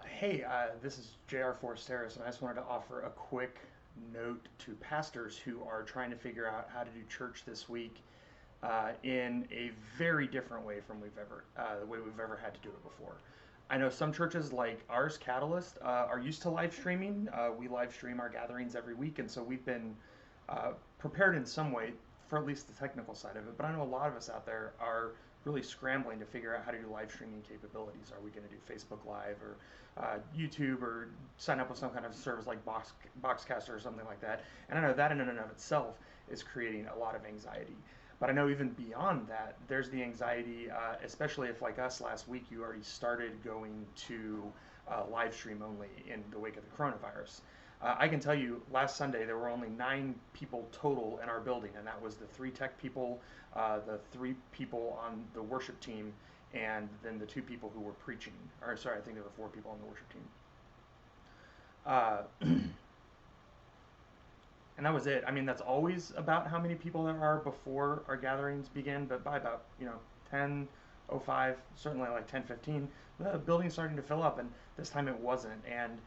Hey, this is J.R. Foresteris, and I just wanted to offer a quick note to pastors who are trying to figure out how to do church this week in a very different way from the way we've ever had to do it before. I know some churches like ours, Catalyst, are used to live streaming. We live stream our gatherings every week, and so we've been prepared in some way for at least the technical side of it. But I know a lot of us out there are really scrambling to figure out how to do live streaming capabilities. Are we going to do Facebook Live or YouTube or sign up with some kind of service like Boxcaster or something like that? And I know that in and of itself is creating a lot of anxiety. But I know even beyond that, there's the anxiety, especially if, like us last week, you already started going to live stream only in the wake of the coronavirus. I can tell you, last Sunday there were only 9 people total in our building, and that was the 3 tech people, the 3 people on the worship team, and then the 2 people who were preaching. Or sorry, I think there were 4 people on the worship team. And that was it. I mean, that's always about how many people there are before our gatherings begin, but by about 10:05, certainly like 10:15, the building's starting to fill up, and this time it wasn't. And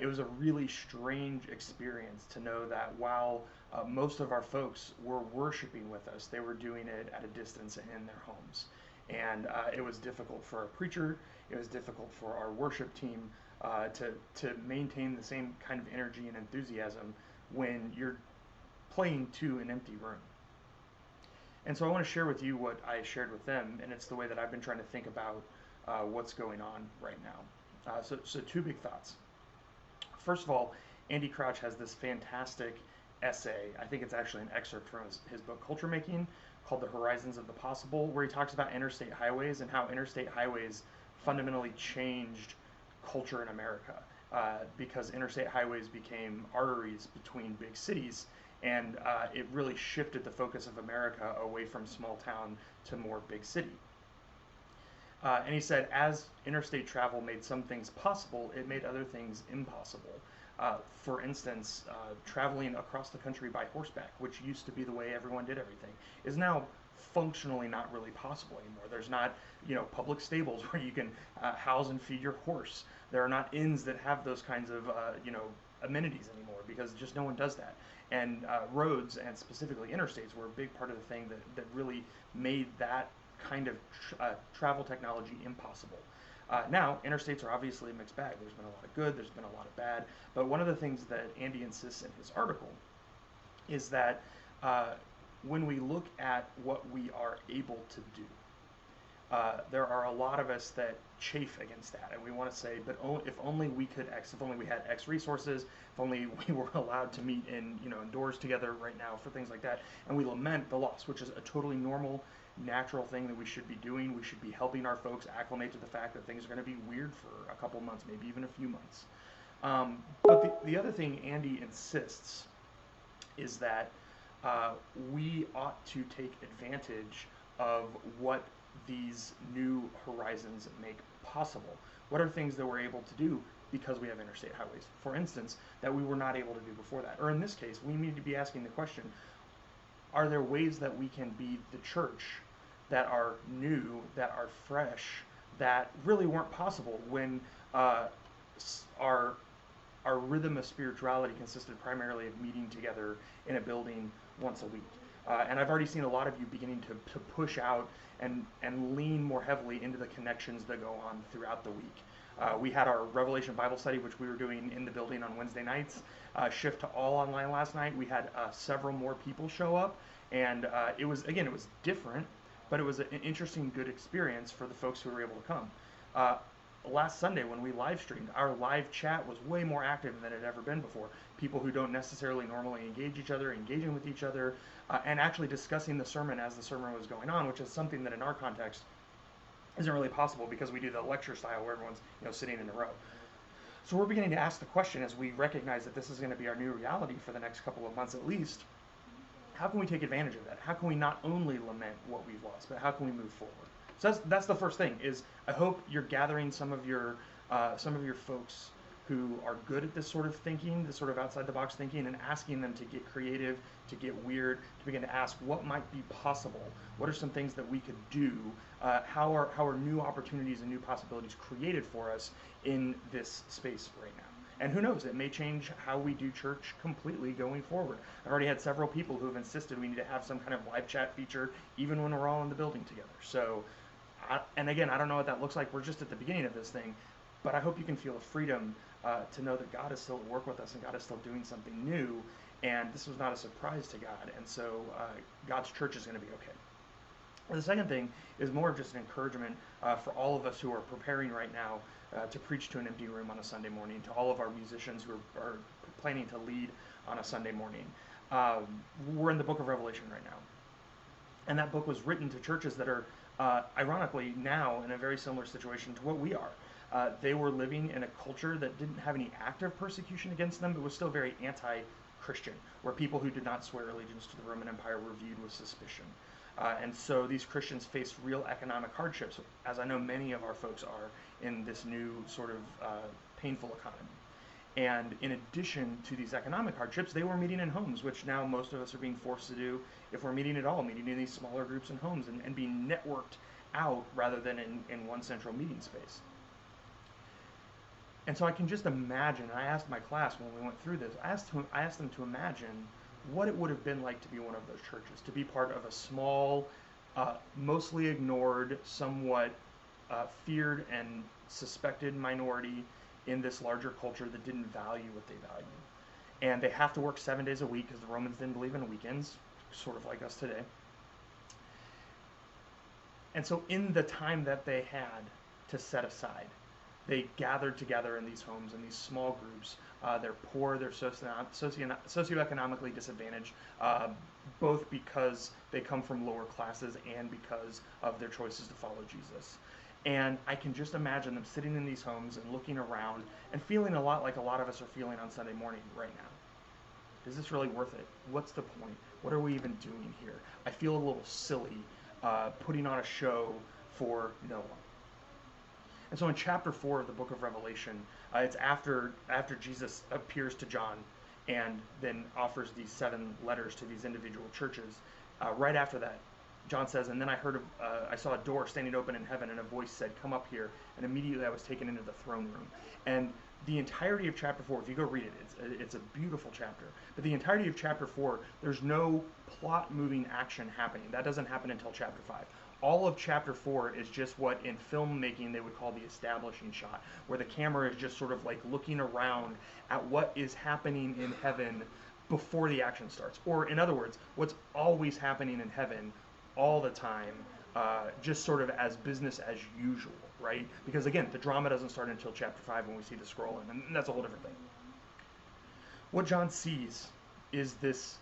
it was a really strange experience to know that while most of our folks were worshiping with us, they were doing it at a distance in their homes. And it was difficult for our preacher, it was difficult for our worship team to maintain the same kind of energy and enthusiasm when you're playing to an empty room. And so I want to share with you what I shared with them, and it's the way that I've been trying to think about what's going on right now. So 2 big thoughts. First of all, Andy Crouch has this fantastic essay. I think it's actually an excerpt from his book Culture Making, called The Horizons of the Possible, where he talks about interstate highways and how interstate highways fundamentally changed culture in America, because interstate highways became arteries between big cities, and it really shifted the focus of America away from small town to more big city. And he said, as interstate travel made some things possible, it made other things impossible. For instance, traveling across the country by horseback, which used to be the way everyone did everything, is now functionally not really possible anymore. There's not, public stables where you can house and feed your horse. There are not inns that have those kinds of, amenities anymore, because just no one does that. And roads, and specifically interstates, were a big part of the thing that really made that kind of travel technology impossible. Now, interstates are obviously a mixed bag. There's been a lot of good, there's been a lot of bad, but one of the things that Andy insists in his article is that when we look at what we are able to do, there are a lot of us that chafe against that, and we want to say, but if only we could X, if only we had X resources, if only we were allowed to meet indoors together right now for things like that, and we lament the loss, which is a totally normal, natural thing that we should be doing. We should be helping our folks acclimate to the fact that things are going to be weird for a couple months, maybe even a few months. But the other thing Andy insists is that we ought to take advantage of what these new horizons make possible. What are things that we're able to do because we have interstate highways, for instance, that we were not able to do before that? Or in this case, we need to be asking the question, are there ways that we can be the church that are new, that are fresh, that really weren't possible when our our rhythm of spirituality consisted primarily of meeting together in a building once a week? And I've already seen a lot of you beginning to push out and lean more heavily into the connections that go on throughout the week. We had our Revelation Bible study, which we were doing in the building on Wednesday nights, shift to all online last night. We had several more people show up, and it was different, but it was an interesting, good experience for the folks who were able to come. Last Sunday when we live streamed, our live chat was way more active than it had ever been before. People who don't necessarily normally engaging with each other, and actually discussing the sermon as the sermon was going on, which is something that in our context isn't really possible because we do the lecture style where everyone's sitting in a row. So we're beginning to ask the question, as we recognize that this is going to be our new reality for the next couple of months at least, how can we take advantage of that? How can we not only lament what we've lost, but how can we move forward? So that's the first thing. Is I hope you're gathering some of your folks who are good at this sort of thinking, this sort of outside the box thinking, and asking them to get creative, to get weird, to begin to ask what might be possible. What are some things that we could do? How are new opportunities and new possibilities created for us in this space right now? And who knows, it may change how we do church completely going forward. I've already had several people who have insisted we need to have some kind of live chat feature even when we're all in the building together. So, and again, I don't know what that looks like. We're just at the beginning of this thing, but I hope you can feel the freedom to know that God is still at work with us and God is still doing something new. And this was not a surprise to God. And so God's church is going to be okay. The second thing is more of just an encouragement for all of us who are preparing right now to preach to an empty room on a Sunday morning, to all of our musicians who are planning to lead on a Sunday morning. We're in the book of Revelation right now. And that book was written to churches that are, ironically, now in a very similar situation to what we are. They were living in a culture that didn't have any active persecution against them, but was still very anti-Christian, where people who did not swear allegiance to the Roman Empire were viewed with suspicion. And so these Christians faced real economic hardships, as I know many of our folks are in this new sort of painful economy. And in addition to these economic hardships, they were meeting in homes, which now most of us are being forced to do, if we're meeting at all, meeting in these smaller groups in homes and being networked out rather than in one central meeting space. And so I can just imagine, and I asked my class when we went through this, I asked them to imagine what it would have been like to be one of those churches, to be part of a small, mostly ignored, somewhat feared and suspected minority in this larger culture that didn't value what they value. And they have to work 7 days a week because the Romans didn't believe in weekends, sort of like us today. And so in the time that they had to set aside, they gathered together in these homes, in these small groups. They're poor, they're socioeconomically disadvantaged, both because they come from lower classes and because of their choices to follow Jesus. And I can just imagine them sitting in these homes and looking around and feeling a lot like a lot of us are feeling on Sunday morning right now. Is this really worth it? What's the point? What are we even doing here? I feel a little silly putting on a show for no one. And so in chapter 4 of the book of Revelation, it's after Jesus appears to John and then offers these 7 letters to these individual churches. Right after that, John says, and then I saw a door standing open in heaven, and a voice said, "Come up here." And immediately I was taken into the throne room. And the entirety of chapter 4, if you go read it, it's a beautiful chapter. But the entirety of chapter 4, there's no plot-moving action happening. That doesn't happen until chapter 5. All of chapter 4 is just what in filmmaking they would call the establishing shot, where the camera is just sort of like looking around at what is happening in heaven before the action starts. Or in other words, what's always happening in heaven all the time, just sort of as business as usual, right? Because again, the drama doesn't start until chapter 5 when we see the scrolling, and that's a whole different thing. What John sees is this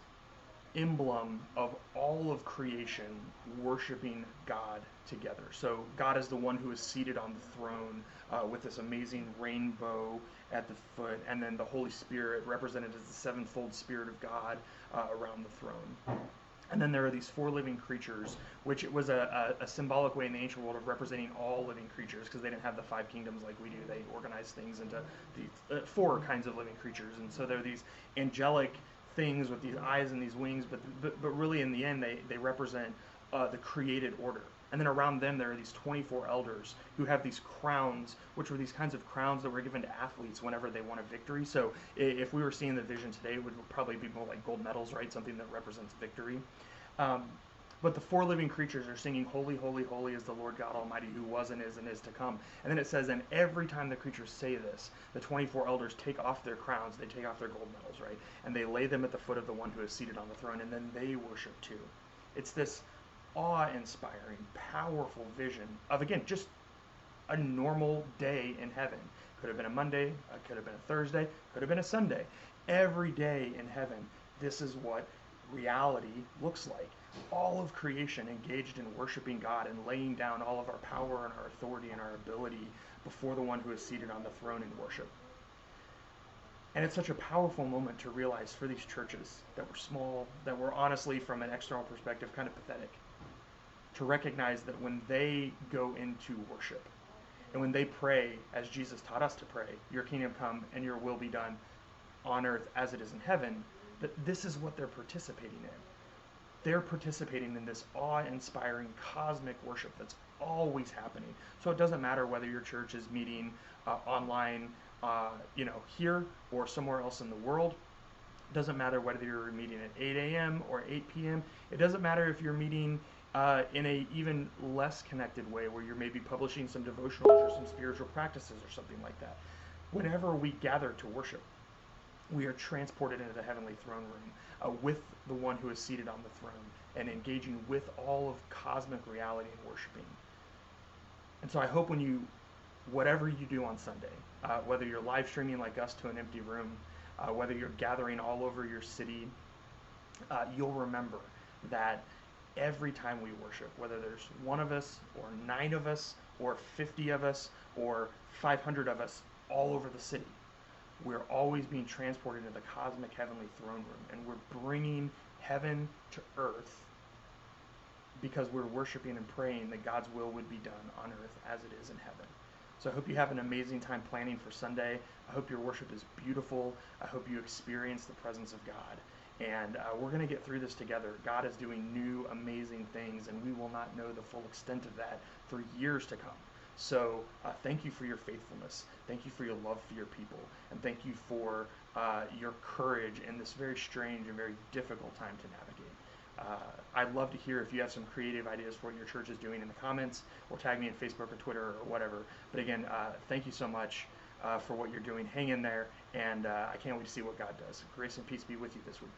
emblem of all of creation worshiping God together. So God is the one who is seated on the throne with this amazing rainbow at the foot, and then the Holy Spirit represented as the sevenfold Spirit of God around the throne. And then there are these 4 living creatures, which it was a symbolic way in the ancient world of representing all living creatures, because they didn't have the 5 kingdoms like we do. They organized things into these 4 kinds of living creatures. And so there are these angelic things with these eyes and these wings, but really in the end they represent the created order. And then around them there are these 24 elders who have these crowns, which were these kinds of crowns that were given to athletes whenever they won a victory. So if we were seeing the vision today, it would probably be more like gold medals, right? Something that represents victory. But the 4 living creatures are singing, "Holy, holy, holy is the Lord God Almighty, who was and is to come." And then it says, and every time the creatures say this, the 24 elders take off their crowns, they take off their gold medals, right? And they lay them at the foot of the one who is seated on the throne, and then they worship too. It's this awe-inspiring, powerful vision of, again, just a normal day in heaven. Could have been a Monday, could have been a Thursday, could have been a Sunday. Every day in heaven, this is what reality looks like. All of creation engaged in worshiping God and laying down all of our power and our authority and our ability before the one who is seated on the throne in worship. And it's such a powerful moment to realize for these churches that were small, that were honestly, from an external perspective, kind of pathetic, to recognize that when they go into worship, And when they pray, as Jesus taught us to pray, your kingdom come and your will be done on earth as it is in heaven, that this is what they're participating in. They're participating in this awe-inspiring cosmic worship that's always happening. So it doesn't matter whether your church is meeting online, here or somewhere else in the world. It doesn't matter whether you're meeting at 8 a.m. or 8 p.m. It doesn't matter if you're meeting in a even less connected way, where you're maybe publishing some devotionals or some spiritual practices or something like that. Whenever we gather to worship, we are transported into the heavenly throne room with the one who is seated on the throne and engaging with all of cosmic reality and worshiping. And so I hope whatever you do on Sunday, whether you're live streaming like us to an empty room, whether you're gathering all over your city, you'll remember that every time we worship, whether there's one of us or 9 of us or 50 of us or 500 of us all over the city, we're always being transported into the cosmic heavenly throne room, and we're bringing heaven to earth because we're worshiping and praying that God's will would be done on earth as it is in heaven. So I hope you have an amazing time planning for Sunday. I hope your worship is beautiful. I hope you experience the presence of God. And we're going to get through this together. God is doing new, amazing things, and we will not know the full extent of that for years to come. So thank you for your faithfulness. Thank you for your love for your people. And thank you for your courage in this very strange and very difficult time to navigate. I'd love to hear if you have some creative ideas for what your church is doing in the comments, or tag me on Facebook or Twitter or whatever. But again, thank you so much for what you're doing. Hang in there, and I can't wait to see what God does. Grace and peace be with you this week.